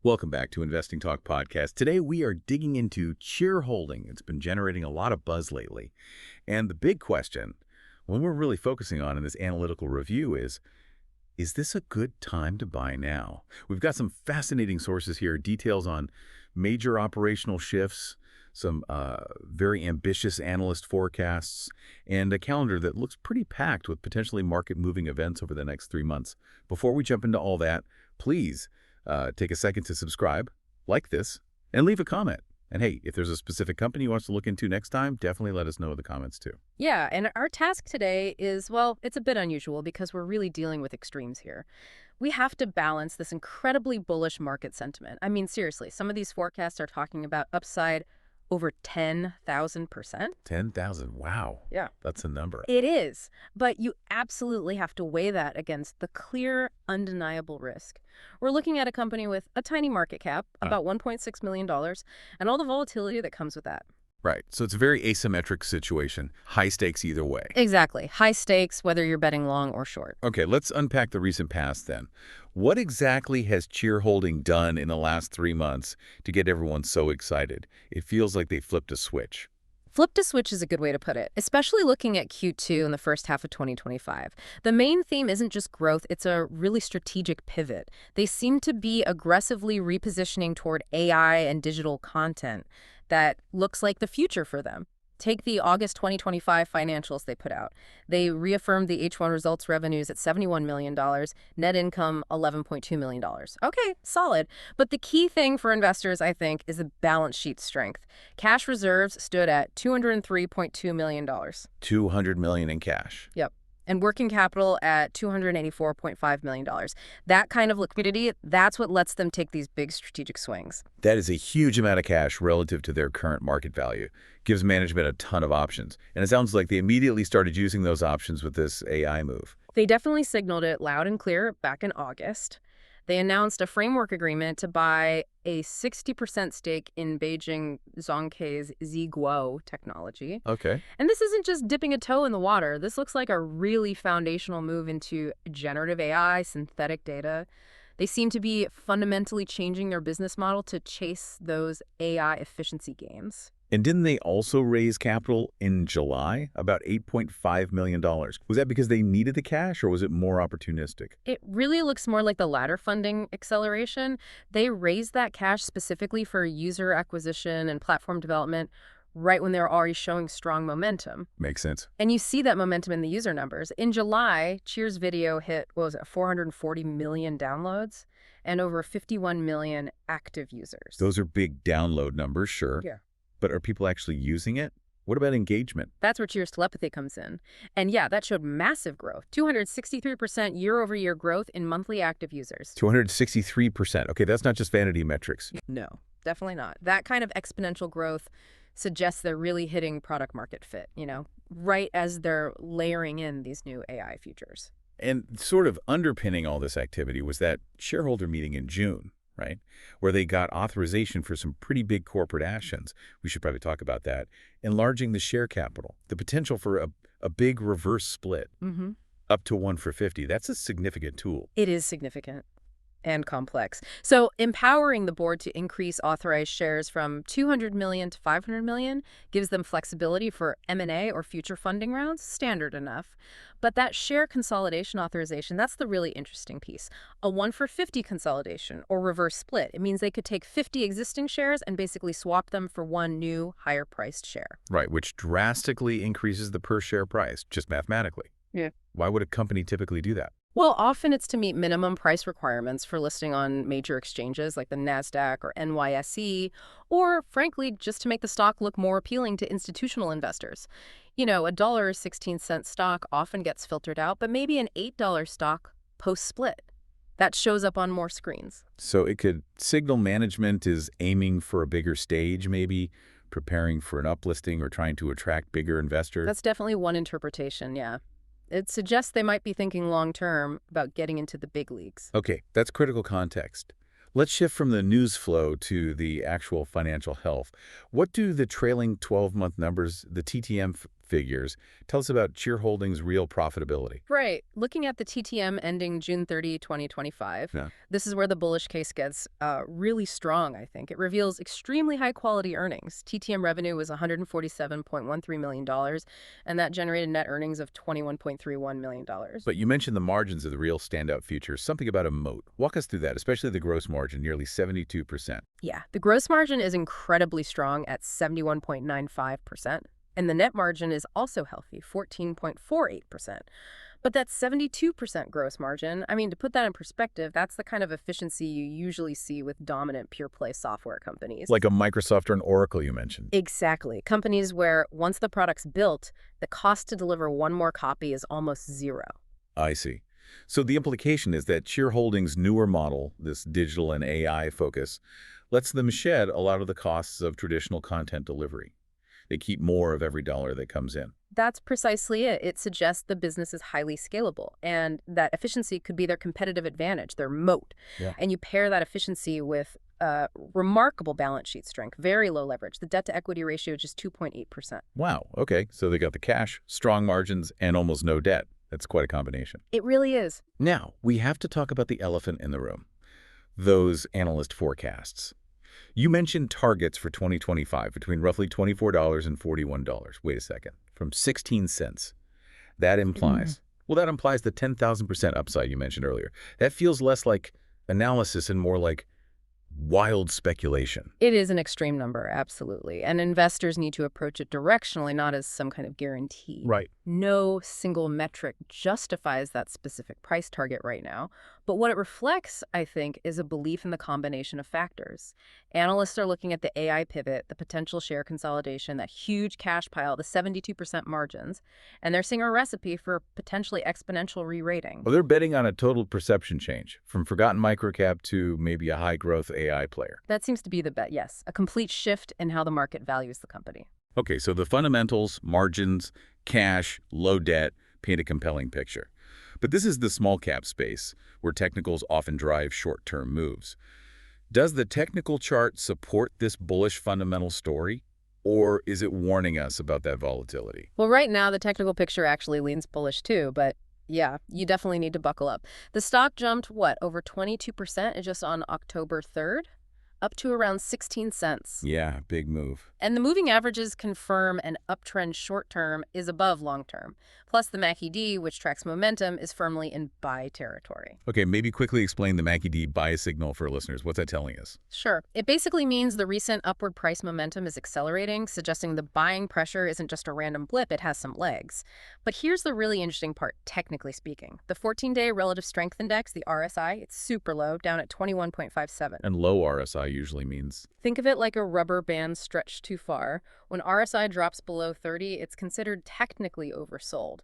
Welcome back to Investing Talk Podcast. Today we are digging into CHR holding. It's been generating a lot of buzz lately. And the big question, when we're really focusing on in this analytical review is this a good time to buy now? We've got some fascinating sources here, details on major operational shifts, some very ambitious analyst forecasts, and a calendar that looks pretty packed with potentially market-moving events over the next 3 months. Before we jump into all that, please take a second to subscribe, like this, and leave a comment. And hey, if there's a specific company you want us to look into next time, definitely let us know in the comments too. Yeah, and our task today is, well, it's a bit unusual because we're really dealing with extremes here. We have to balance this incredibly bullish market sentiment. I mean, seriously, some of these forecasts are talking about upside over 10,000%. 10,000, wow. Yeah. That's a number. It is, but you absolutely have to weigh that against the clear, undeniable risk. We're looking at a company with a tiny market cap, about $1.6 million, and all the volatility that comes with that. Right, so it's a very asymmetric situation, high stakes either way. Exactly. High stakes, whether you're betting long or short. Okay, let's unpack the recent past then. What exactly has CHR Holding done in the last 3 months to get everyone so excited? It feels like they flipped a switch. Flipped a switch is a good way to put it, especially looking at Q2 in the first half of 2025. The main theme isn't just growth, it's a really strategic pivot. They seem to be aggressively repositioning toward AI and digital content that looks like the future for them. Take the August 2025 financials they put out. They reaffirmed the H1 results revenues at $71 million, net income $11.2 million. Okay, solid. But the key thing for investors, I think, is the balance sheet strength. Cash reserves stood at $203.2 million. $200 million in cash. Yep. And working capital at $284.5 million. That kind of liquidity, that's what lets them take these big strategic swings. That is a huge amount of cash relative to their current market value. Gives management a ton of options. And it sounds like they immediately started using those options with this AI move. They definitely signaled it loud and clear back in August. They announced a framework agreement to buy a 60% stake in Beijing Zhongke's Ziguo technology. Okay. And this isn't just dipping a toe in the water. This looks like a really foundational move into generative AI, synthetic data. They seem to be fundamentally changing their business model to chase those AI efficiency gains. And didn't they also raise capital in July, about $8.5 million? Was that because they needed the cash, or was it more opportunistic? It really looks more like the latter funding acceleration. They raised that cash specifically for user acquisition and platform development right when they're already showing strong momentum. Makes sense. And you see that momentum in the user numbers. In July, CHR's video hit, 440 million downloads and over 51 million active users. Those are big download numbers, sure. Yeah. But are people actually using it? What about engagement? That's where CHR's telepathy comes in. And yeah, that showed massive growth, 263% year-over-year growth in monthly active users. 263%. Okay, that's not just vanity metrics. No, definitely not. That kind of exponential growth suggests they're really hitting product market fit, right as they're layering in these new AI features. And sort of underpinning all this activity was that shareholder meeting in June, right, where they got authorization for some pretty big corporate actions. We should probably talk about that. Enlarging the share capital, the potential for a big reverse split, up to 1 for 50. That's a significant tool. It is significant and complex. So empowering the board to increase authorized shares from 200 million to 500 million gives them flexibility for M&A or future funding rounds, standard enough. But that share consolidation authorization, that's the really interesting piece. A 1 for 50 consolidation or reverse split. It means they could take 50 existing shares and basically swap them for one new higher priced share. Right, which drastically increases the per share price, just mathematically. Yeah. Why would a company typically do that? Well, often it's to meet minimum price requirements for listing on major exchanges like the Nasdaq or NYSE, or frankly, just to make the stock look more appealing to institutional investors. A $1.16 stock often gets filtered out, but maybe an $8 stock post-split. That shows up on more screens. So it could signal management is aiming for a bigger stage, maybe preparing for an uplisting or trying to attract bigger investors? That's definitely one interpretation, yeah. It suggests they might be thinking long-term about getting into the big leagues. Okay, that's critical context. Let's shift from the news flow to the actual financial health. What do the trailing 12-month numbers, the TTM figures. Tell us about CHR Holdings' real profitability. Right. Looking at the TTM ending June 30, 2025, Yeah. this is where the bullish case gets really strong, I think. It reveals extremely high-quality earnings. TTM revenue was $147.13 million, and that generated net earnings of $21.31 million. But you mentioned the margins of the real standout features, something about a moat. Walk us through that, especially the gross margin, nearly 72%. Yeah, the gross margin is incredibly strong at 71.95%. And the net margin is also healthy, 14.48%. But that 72% gross margin, I mean, to put that in perspective, that's the kind of efficiency you usually see with dominant pure-play software companies. Like a Microsoft or an Oracle you mentioned. Exactly. Companies where once the product's built, the cost to deliver one more copy is almost zero. I see. So the implication is that CHR Holdings' newer model, this digital and AI focus, lets them shed a lot of the costs of traditional content delivery. They keep more of every dollar that comes in. That's precisely it. It suggests the business is highly scalable and that efficiency could be their competitive advantage, their moat. Yeah. And you pair that efficiency with remarkable balance sheet strength, very low leverage. The debt-to-equity ratio is just 2.8%. Wow. Okay. So they got the cash, strong margins, and almost no debt. That's quite a combination. It really is. Now, we have to talk about the elephant in the room. Those analyst forecasts. You mentioned targets for 2025 between roughly $24 and $41. Wait a second. From 16 cents. That implies, that implies the 10,000% upside you mentioned earlier. That feels less like analysis and more like wild speculation. It is an extreme number, absolutely. And investors need to approach it directionally, not as some kind of guarantee. Right. No single metric justifies that specific price target right now. But what it reflects, I think, is a belief in the combination of factors. Analysts are looking at the AI pivot, the potential share consolidation, that huge cash pile, the 72% margins, and they're seeing a recipe for potentially exponential re-rating. Well, they're betting on a total perception change, from forgotten microcap to maybe a high-growth AI player. That seems to be the bet, yes. A complete shift in how the market values the company. Okay, so the fundamentals, margins, cash, low debt, paint a compelling picture. But this is the small cap space, where technicals often drive short-term moves. Does the technical chart support this bullish fundamental story, or is it warning us about that volatility? Well, right now, the technical picture actually leans bullish too, but yeah, you definitely need to buckle up. The stock jumped, over 22% just on October 3rd? Up to around 16 cents. Yeah, big move. And the moving averages confirm an uptrend short-term is above long-term. Plus, the MACD, which tracks momentum, is firmly in buy territory. Okay, maybe quickly explain the MACD buy signal for listeners. What's that telling us? Sure. It basically means the recent upward price momentum is accelerating, suggesting the buying pressure isn't just a random blip, it has some legs. But here's the really interesting part, technically speaking. The 14-day relative strength index, the RSI, it's super low, down at 21.57. And low RSI usually means? Think of it like a rubber band stretched too far. When RSI drops below 30, it's considered technically oversold.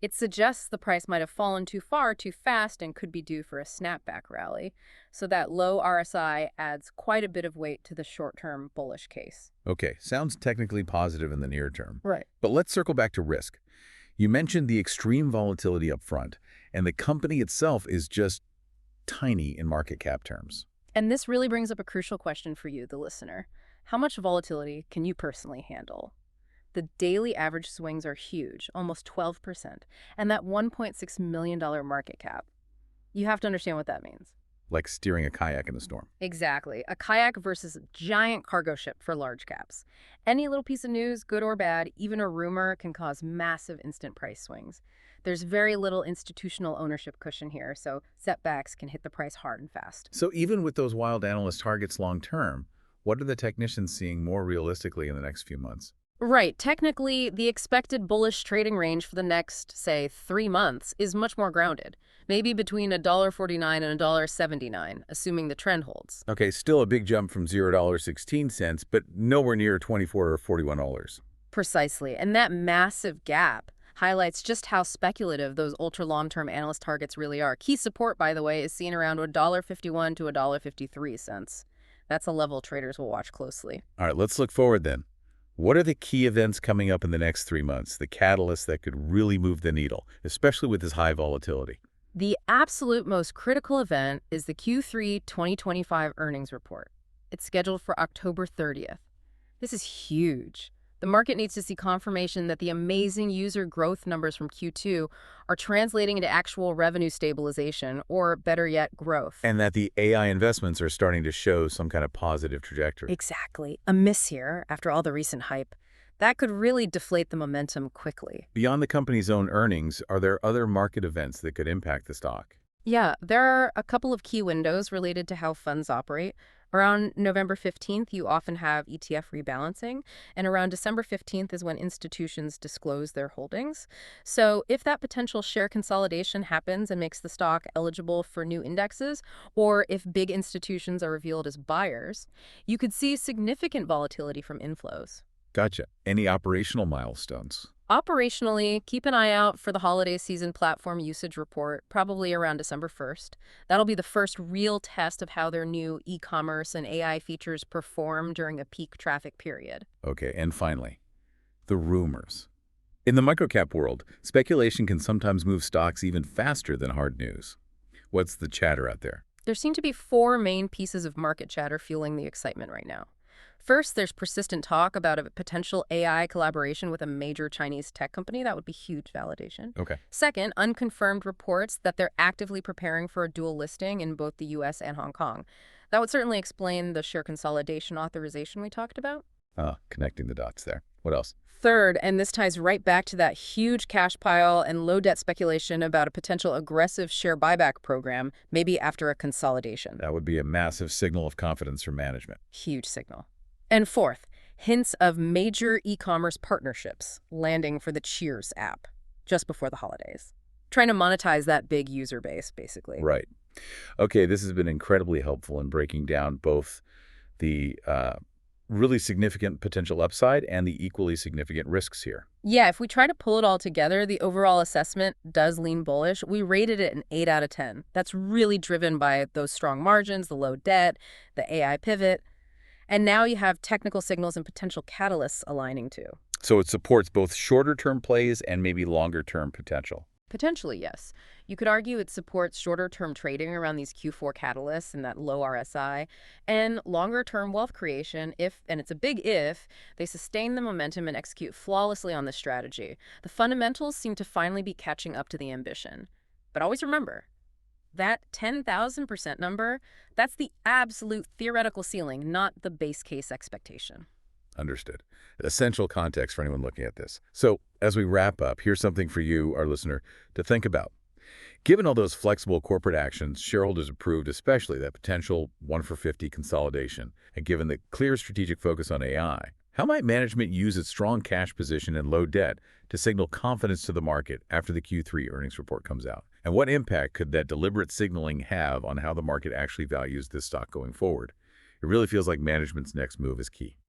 It suggests the price might have fallen too far too fast and could be due for a snapback rally. So that low RSI adds quite a bit of weight to the short-term bullish case. Okay, sounds technically positive in the near term. Right. But let's circle back to risk. You mentioned the extreme volatility up front, and the company itself is just tiny in market cap terms. And this really brings up a crucial question for you, the listener. How much volatility can you personally handle? The daily average swings are huge, almost 12%, and that $1.6 million market cap. You have to understand what that means. Like steering a kayak in a storm. Exactly. A kayak versus a giant cargo ship for large caps. Any little piece of news, good or bad, even a rumor, can cause massive instant price swings. There's very little institutional ownership cushion here, so setbacks can hit the price hard and fast. So even with those wild analyst targets long term, what are the technicians seeing more realistically in the next few months? Right. Technically, the expected bullish trading range for the next, say, 3 months is much more grounded. Maybe between $1.49 and $1.79, assuming the trend holds. Okay, still a big jump from $0.16, but nowhere near $24 or $41. Precisely. And that massive gap highlights just how speculative those ultra-long-term analyst targets really are. Key support, by the way, is seen around $1.51 to $1.53. That's a level traders will watch closely. All right, let's look forward then. What are the key events coming up in the next 3 months, the catalysts that could really move the needle, especially with this high volatility? The absolute most critical event is the Q3 2025 earnings report. It's scheduled for October 30th. This is huge. The The market needs to see confirmation that the amazing user growth numbers from Q2 are translating into actual revenue stabilization, or better yet, growth. And that the AI investments are starting to show some kind of positive trajectory. Exactly. A miss here, after all the recent hype. That could really deflate the momentum quickly. Beyond the company's own earnings, are there other market events that could impact the stock? Yeah, there are a couple of key windows related to how funds operate. Around November 15th, you often have ETF rebalancing, and around December 15th is when institutions disclose their holdings. So if that potential share consolidation happens and makes the stock eligible for new indexes, or if big institutions are revealed as buyers, you could see significant volatility from inflows. Gotcha. Any operational milestones? Operationally, keep an eye out for the holiday season platform usage report, probably around December 1st. That'll be the first real test of how their new e-commerce and AI features perform during a peak traffic period. Okay, and finally, the rumors. In the microcap world, speculation can sometimes move stocks even faster than hard news. What's the chatter out there? There seem to be four main pieces of market chatter fueling the excitement right now. First, there's persistent talk about a potential AI collaboration with a major Chinese tech company. That would be huge validation. Okay. Second, unconfirmed reports that they're actively preparing for a dual listing in both the US and Hong Kong. That would certainly explain the share consolidation authorization we talked about. Connecting the dots there. What else? Third, and this ties right back to that huge cash pile and low debt speculation about a potential aggressive share buyback program, maybe after a consolidation. That would be a massive signal of confidence from management. Huge signal. And fourth, hints of major e-commerce partnerships landing for the Cheers app just before the holidays. Trying to monetize that big user base, basically. Right. Okay, this has been incredibly helpful in breaking down both the really significant potential upside and the equally significant risks here. Yeah, if we try to pull it all together, the overall assessment does lean bullish. We rated it an 8 out of 10. That's really driven by those strong margins, the low debt, the AI pivot. And now you have technical signals and potential catalysts aligning too. So it supports both shorter-term plays and maybe longer-term potential. Potentially, yes. You could argue it supports shorter-term trading around these Q4 catalysts and that low RSI, and longer-term wealth creation if, and it's a big if, they sustain the momentum and execute flawlessly on this strategy. The fundamentals seem to finally be catching up to the ambition. But always remember, that 10,000% number, that's the absolute theoretical ceiling, not the base case expectation. Understood. Essential context for anyone looking at this. So as we wrap up, here's something for you, our listener, to think about. Given all those flexible corporate actions shareholders approved, especially that potential 1 for 50 consolidation, and given the clear strategic focus on AI, how might management use its strong cash position and low debt to signal confidence to the market after the Q3 earnings report comes out? And what impact could that deliberate signaling have on how the market actually values this stock going forward? It really feels like management's next move is key.